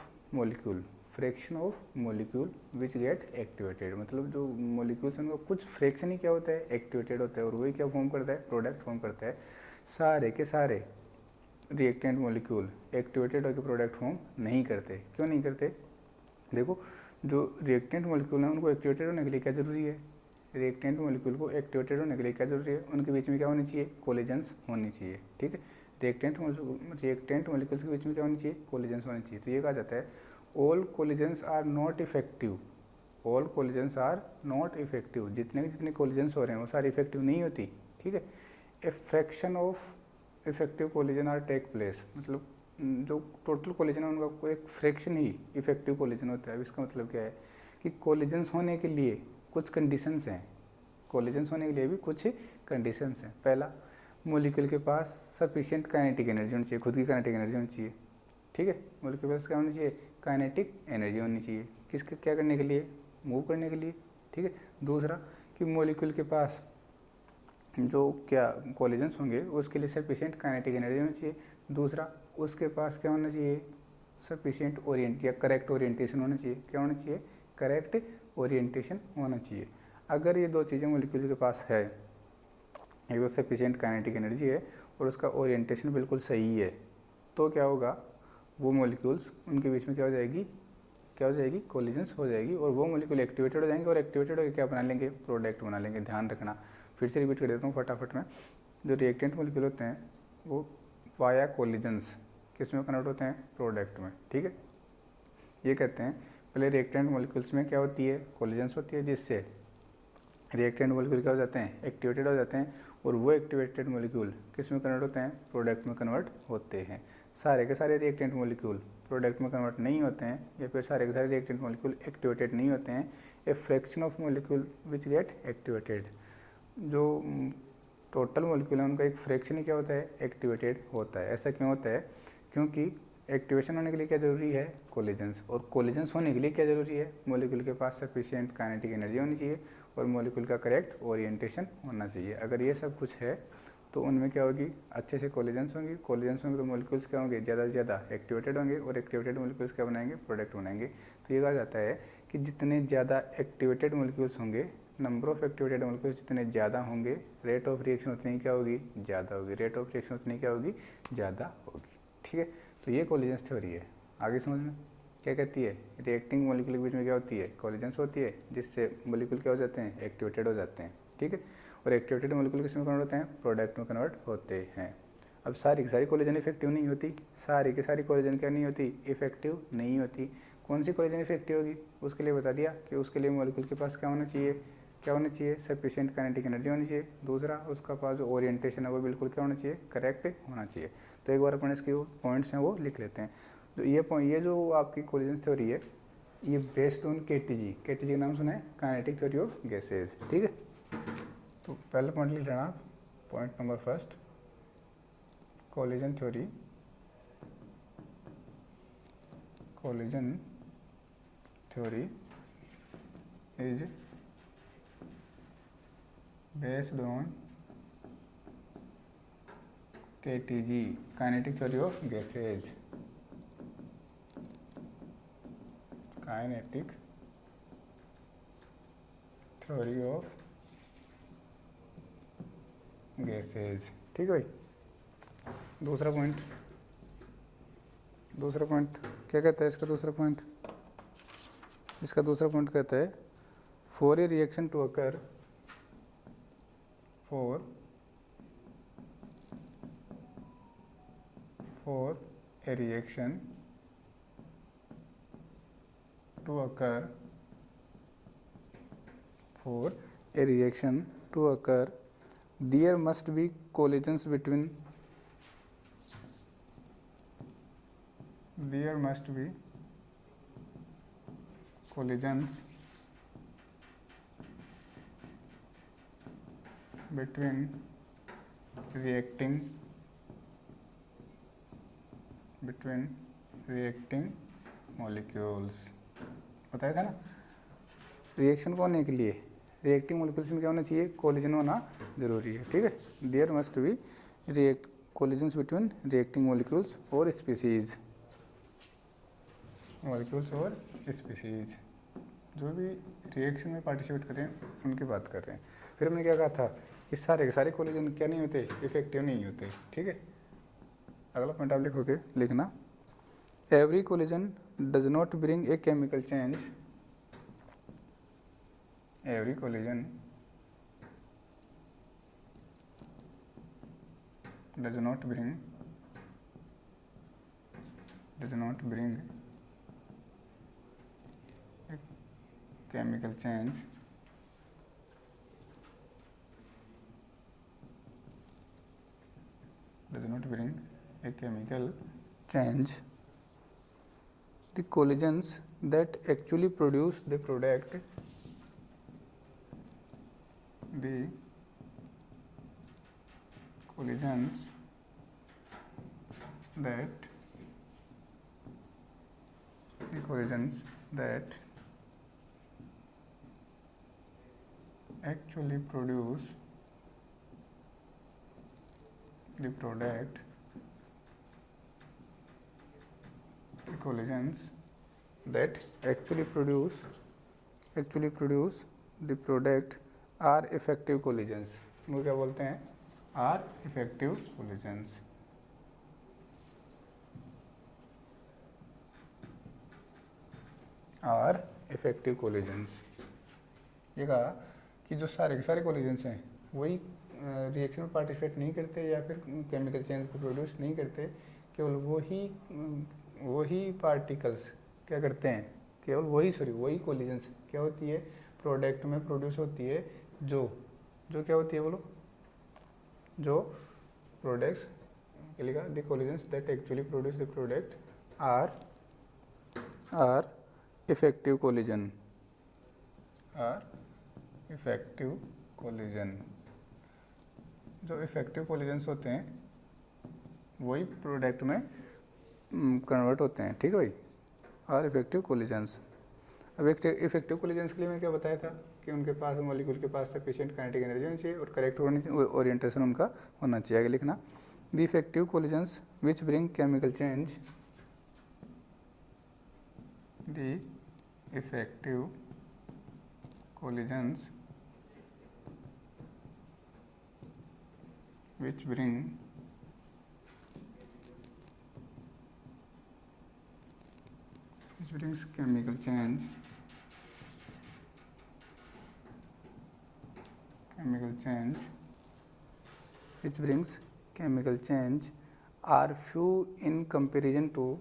molecule which get activated, मतलब जो मॉलिक्यूल्स हैं उनका कुछ फ्रैक्शन ही क्या होता है, एक्टिवेटेड होता है, और वही क्या फॉर्म करता है, प्रोडक्ट फॉर्म करता है। सारे के सारे रिएक्टेंट मॉलिक्यूल एक्टिवेटेड होकर प्रोडक्ट फॉर्म नहीं करते। क्यों नहीं करते, देखो जो रिएक्टेंट मॉलिक्यूल हैं उनको एक्टिवेटेड होने के लिए क्या जरूरी है, रिएक्टेंट मॉलिक्यूल को एक्टिवेटेड होने के लिए क्या जरूरी है, उनके बीच में क्या होनी चाहिए, कोलिजन्स होनी चाहिए, ठीक है। रिएक्टेंट मॉलिक्यूल्स के बीच में क्या होनी चाहिए, कोलिजन्स होनी चाहिए। तो ये कहा जाता है all collisions are not effective all collisions are not effective, जितने कोलिजन्स हो रहे हैं वो सारे इफेक्टिव नहीं होती, ठीक है। A fraction of effective collision are take place, मतलब जो टोटल कोलिजन है उनका कोई एक फ्रैक्शन ही इफेक्टिव कोलिजन होता है। अब इसका मतलब क्या है कि कोलिजन्स होने के लिए कुछ कंडीशंस हैं, कोलिजन्स होने के लिए भी कुछ कंडीशंस हैं। पहला, मॉलिक्यूल के पास सफिशिएंट काइनेटिक एनर्जी होनी चाहिए, खुद की काइनेटिक एनर्जी होनी चाहिए, ठीक है। मॉलिक्यूल के पास क्या होनी चाहिए, काइनेटिक एनर्जी होनी चाहिए, किसके क्या करने के लिए, मूव करने के लिए, ठीक है। दूसरा कि मॉलिक्यूल के पास जो क्या कोलिजन्स होंगे उसके लिए सफिशिएंट काइनेटिक एनर्जी होनी चाहिए। दूसरा, उसके पास क्या होना चाहिए, सफिशिएंट ओरिएंट या करेक्ट ओरिएंटेशन होना चाहिए। क्या होना चाहिए, करेक्ट ओरिएंटेशन होना चाहिए। अगर ये दो चीज़ें मॉलिक्यूल के पास है, एक तो सफिशिएंट काइनेटिक एनर्जी है और उसका ओरिएंटेशन बिल्कुल सही है, तो क्या होगा, वो मॉलिक्यूल्स उनके बीच में क्या हो जाएगी, कोलिजन्स हो जाएगी और वो मॉलिक्यूल एक्टिवेटेड हो जाएंगे और एक्टिवेटेड होकर क्या बना लेंगे, प्रोडक्ट बना लेंगे। ध्यान रखना, फिर से रिपीट कर देता हूँ फटाफट में, जो रिएक्टेंट मॉलिक्यूल होते हैं वो वाया कोलिजन्स किस में कन्वर्ट होते हैं, प्रोडक्ट में, ठीक है। ये कहते हैं पहले रिएक्टेंट मॉलिक्यूल्स में क्या होती है, कोलिजन्स होती है, जिससे रिएक्टेंट मॉलिक्यूल क्या हो जाते हैं, एक्टिवेटेड हो जाते हैं और वो एक्टिवेटेड मॉलिक्यूल किस में कन्वर्ट होते हैं, प्रोडक्ट में कन्वर्ट होते हैं। सारे के सारे रिएक्टेंट मॉलिक्यूल प्रोडक्ट में कन्वर्ट नहीं होते हैं, या फिर सारे के सारे रिएक्टेंट मॉलिक्यूल एक्टिवेटेड नहीं होते हैं। ए fraction of molecule which get activated, जो टोटल मॉलिक्यूल है उनका एक फ्रैक्शन ही क्या होता है, एक्टिवेटेड होता है। ऐसा क्यों होता है, क्योंकि एक्टिवेशन होने के लिए क्या जरूरी है, कोलिजन्स, और कोलिजन्स होने के लिए क्या जरूरी है, मॉलिक्यूल के पास सफिशिएंट काइनेटिक एनर्जी होनी चाहिए और मॉलिक्यूल का करेक्ट ओरिएंटेशन होना चाहिए। अगर ये सब कुछ है तो उनमें क्या होगी, अच्छे से कोलिजन्स होंगी, कोलिजन्स होंगे तो मॉलिक्यूल्स क्या होंगे, ज़्यादा से ज़्यादा एक्टिवेटेड होंगे और एक्टिवेटेड मॉलिक्यूल्स क्या बनाएंगे, प्रोडक्ट बनाएंगे। तो ये कहा जाता है कि जितने ज़्यादा एक्टिवेटेड मॉलिक्यूल्स होंगे, नंबर ऑफ एक्टिवेटेड मॉलिक्यूल्स जितने ज़्यादा होंगे, रेट ऑफ रिएक्शन उतनी क्या होगी, ज़्यादा होगी, रेट ऑफ रिएक्शन उतनी क्या होगी, ज़्यादा होगी, ठीक है। तो ये कोलिजन्स थ्योरी है। आगे समझ में क्या कहती है, रिएक्टिंग मॉलिक्यूल के बीच में क्या होती है, कोलिजन्स होती है, जिससे मॉलिक्यूल क्या हो जाते हैं, एक्टिवेटेड हो जाते हैं, ठीक है। और एक्टिवेटेड मॉलिक्यूल किस में कन्वर्ट होते हैं, प्रोडक्ट में कन्वर्ट होते हैं। अब सारी की सारी कोलिजन इफेक्टिव नहीं होती, सारी की सारी कोलिजन क्या नहीं होती, इफेक्टिव नहीं होती। कौन सी कोलिजन इफेक्टिव होगी, उसके लिए बता दिया कि उसके लिए मॉलिक्यूल के पास क्या होना चाहिए, सफिशिएंट काइनेटिक एनर्जी होनी चाहिए। दूसरा, उसका पास जो ओरिएंटेशन है वो बिल्कुल क्या होना चाहिए, करेक्ट होना चाहिए। तो एक बार अपन इसके पॉइंट्स हैं वो लिख लेते हैं। तो ये जो आपकी कोलिजन थ्योरी है, ये बेस्ड ऑन केटीजी का नाम सुना है, काइनेटिक थ्योरी ऑफ गैसेज, ठीक है। तो पहला पॉइंट लिख लेना आप, point number first, collision theory is based on KTG, kinetic theory of gases, kinetic theory of gases, ठीक है भाई। दूसरा पॉइंट क्या कहता है इसका दूसरा पॉइंट, कहता है for a reaction to occur, for a reaction to occur, there must be collisions between reacting molecules, बताया था ना। रिएक्शन को होने के लिए रिएक्टिंग मॉलिक्यूल्स में क्या होना चाहिए, कोलिजन होना जरूरी है, ठीक है। There must be collisions between reacting molecules और स्पीसीज, जो भी रिएक्शन में पार्टिसिपेट कर रहे हैं उनकी बात कर रहे हैं। फिर हमने क्या कहा था कि सारे के सारे कोलिजन क्या नहीं होते, इफेक्टिव नहीं होते, ठीक है। अगला पॉइंट आप लिखोगे, लिखना, every collision does not bring a chemical change, every collision does not bring a chemical change does not bring a chemical change, the collisions that actually produce the product, the collisions that actually produce the product, the collisions that actually produce the product are effective collisions. इनको क्या बोलते हैं? are effective collisions. are effective collisions. ये कहा कि जो सारे के सारे कोलिजन्स हैं वही रिएक्शन में पार्टिसिपेट नहीं करते या फिर केमिकल चेंज को प्रोड्यूस नहीं करते, केवल वही पार्टिकल्स क्या करते हैं, केवल वही कोलिजन्स क्या होती है प्रोडक्ट में प्रोड्यूस होती है, जो क्या होती है बोलो, जो प्रोडक्ट्स के लिखा the collisions that actually produce the product are effective collision, जो इफेक्टिव कोलिजन्स होते हैं वही प्रोडक्ट में कन्वर्ट होते हैं, ठीक है भाई, आर इफेक्टिव कोलिजन्स. अब इफेक्टिव कोलिजन्स के लिए मैंने क्या बताया था कि उनके पास मॉलिक्यूल के पास सफिशिएंट काइनेटिक एनर्जी होनी चाहिए और करेक्ट होनी चाहिए, ओरिएंटेशन उनका होना चाहिए. आगे लिखना the effective collisions which bring chemical change, the effective collisions which brings chemical change are few in comparison to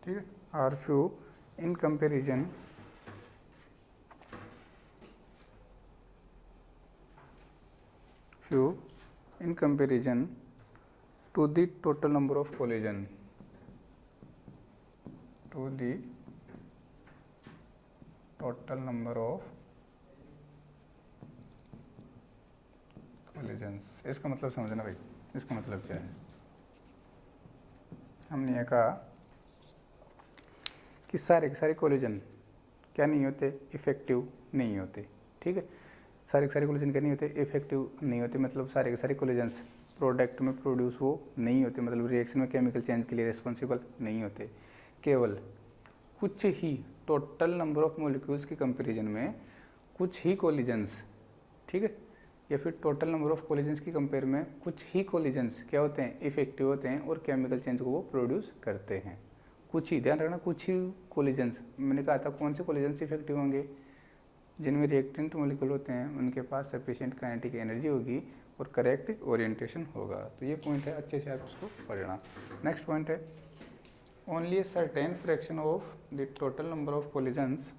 ठीक है, are few in comparison to the total number of collision, collisions. इसका मतलब समझना भाई, इसका मतलब क्या है. हमने ये कहा कि सारे के सारे कोलिजन क्या नहीं होते, इफेक्टिव नहीं होते, ठीक है. सारे के सारे कोलिजन क्या नहीं होते, इफेक्टिव नहीं होते, मतलब सारे के सारे कोलिजन्स प्रोडक्ट में प्रोड्यूस वो नहीं होते, मतलब रिएक्शन में केमिकल चेंज के लिए रिस्पॉन्सिबल नहीं होते. केवल कुछ ही टोटल नंबर ऑफ मॉलिक्यूल्स के कंपैरिजन में कुछ ही कोलिजन्स, ठीक है, या फिर टोटल नंबर ऑफ कोलिजन्स की कंपेयर में कुछ ही कोलिजन्स क्या होते हैं, इफेक्टिव होते हैं और केमिकल चेंज को वो प्रोड्यूस करते हैं. कुछ ही, ध्यान रखना, कुछ ही कोलिजन्स. मैंने कहा था कौन से कोलिजन्स इफेक्टिव होंगे, जिनमें रिएक्टेंट मॉलिक्यूल होते हैं उनके पास सफिशिएंट काइनेटिक एनर्जी होगी और करेक्ट ओरिएंटेशन होगा. तो ये पॉइंट है, अच्छे से आप उसको पढ़ना. नेक्स्ट पॉइंट है only a certain fraction of the total number of collisions,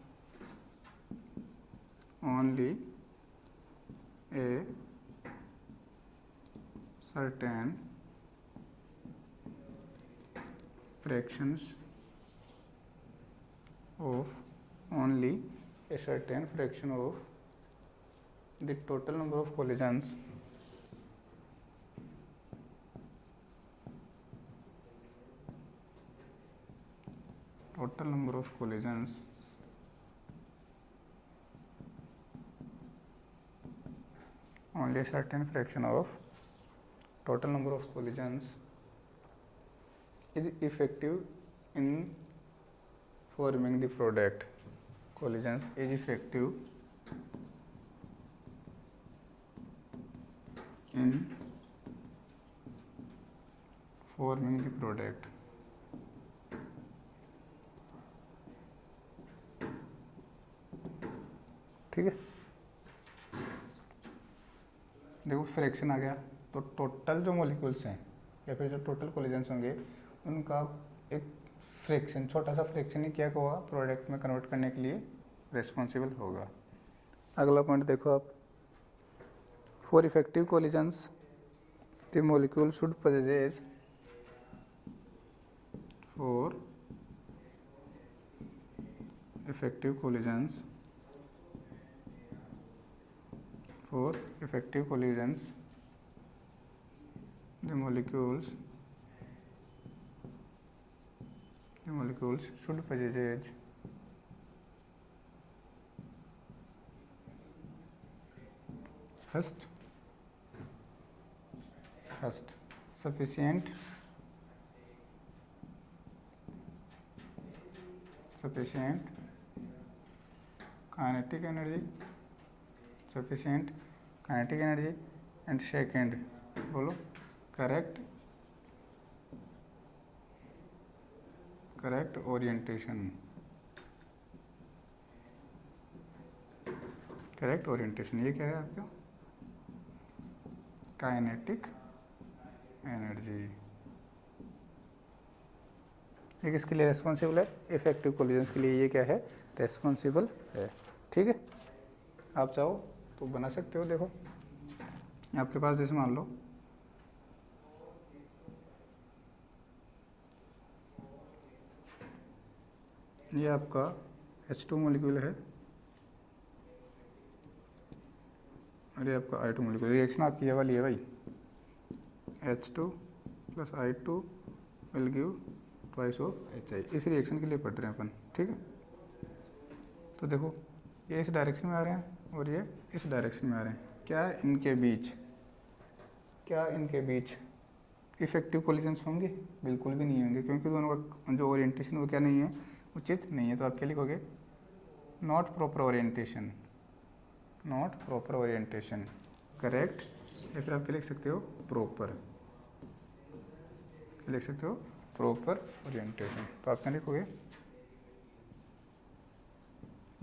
only a certain fractions of the total number of collisions only a certain fraction of total number of collisions is effective in forming the product. Collisions is effective in forming the product. ठीक है। देखो fraction आ गया, तो total जो molecules हैं या फिर जो टोटल कोलिजन्स होंगे उनका एक फ्रैक्शन, छोटा सा फ्रैक्शन ही क्या होगा, प्रोडक्ट में कन्वर्ट करने के लिए रिस्पॉन्सिबल होगा। अगला पॉइंट देखो आप, for effective collisions the molecule should possess, फॉर effective collisions, the molecules should possess first sufficient kinetic energy and second बोलो correct orientation, ये क्या है आपका, काइनेटिक एनर्जी। ये किसके लिए रेस्पॉन्सिबल है, इफेक्टिव कोलिजन्स के लिए ये क्या है, रेस्पॉन्सिबल है। ठीक है, आप चाहो तो बना सकते हो। देखो आपके पास जैसे मान लो ये आपका H2 मॉलिक्यूल है और ये आपका I2 मॉलिक्यूल, रिएक्शन आपकी ये वाली है भाई, H2 + I2 will give twice of HI। इस रिएक्शन के लिए पढ़ रहे हैं अपन। ठीक है, तो देखो ये इस डायरेक्शन में आ रहे हैं और ये इस डायरेक्शन में आ रहे हैं। क्या इनके बीच इफेक्टिव कोलिजन्स होंगे? बिल्कुल भी नहीं होंगे, क्योंकि दोनों का जो ओरिएंटेशन वो क्या नहीं है, उचित नहीं है। तो आप क्या लिखोगे, नॉट प्रॉपर ओरिएंटेशन करेक्ट, या फिर आप क्या लिख सकते हो, प्रॉपर ओरिएंटेशन। तो आप क्या लिखोगे,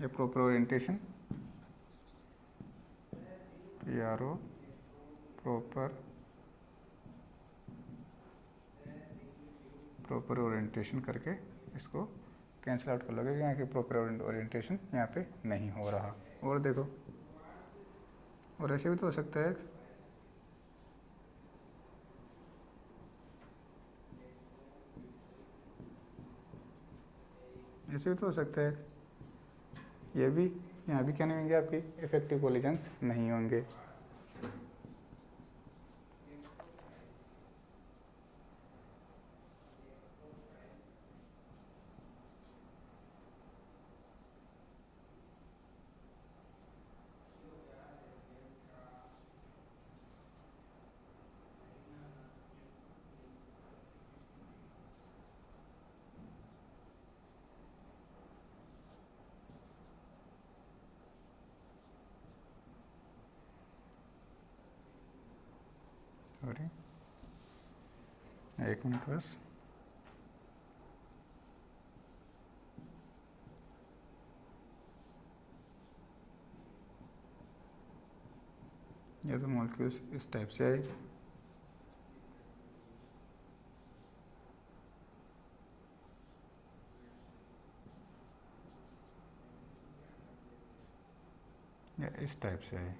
ये proper orientation, PRO proper orientation करके इसको कैंसिल आउट कर लोगे, यहाँ की प्रॉपर ओरिएंटेशन यहाँ पे नहीं हो रहा। और देखो, और ऐसे भी तो हो सकता है, ऐसे भी तो हो सकता है, ये भी यहाँ भी क्या नहीं होंगे, आपकी इफेक्टिव कोलिजन्स नहीं होंगे। सॉरी, एक मिनट बस। ये तो मॉलिक्यूल्स इस टाइप से आए, या इस टाइप से आए।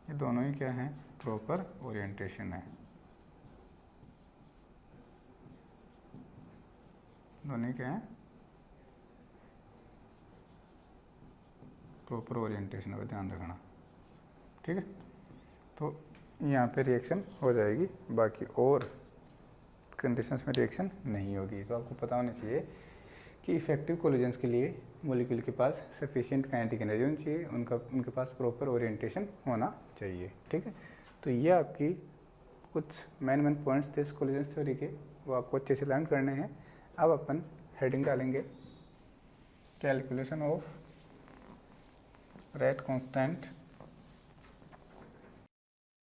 ये दोनों ही क्या हैं, प्रॉपर ओरिएंटेशन है। दोनों ही क्या हैं, प्रॉपर ओरिएंटेशन का ध्यान रखना। ठीक है, तो यहाँ पे रिएक्शन हो जाएगी, बाकी और कंडीशंस में रिएक्शन नहीं होगी। तो आपको पता होना चाहिए कि इफेक्टिव कोलिजन्स के लिए मॉलिक्यूल के पास सफिशिएंट काइनेटिक एनर्जी होनी चाहिए, उनके पास प्रॉपर ओरिएंटेशन होना चाहिए। ठीक है, तो ये आपकी कुछ मेन पॉइंट्स थे इस कोलिजन्स थ्योरी के, वो आपको अच्छे से लर्न करने हैं। अब अपन हेडिंग डालेंगे, कैलकुलेशन ऑफ रेट कांस्टेंट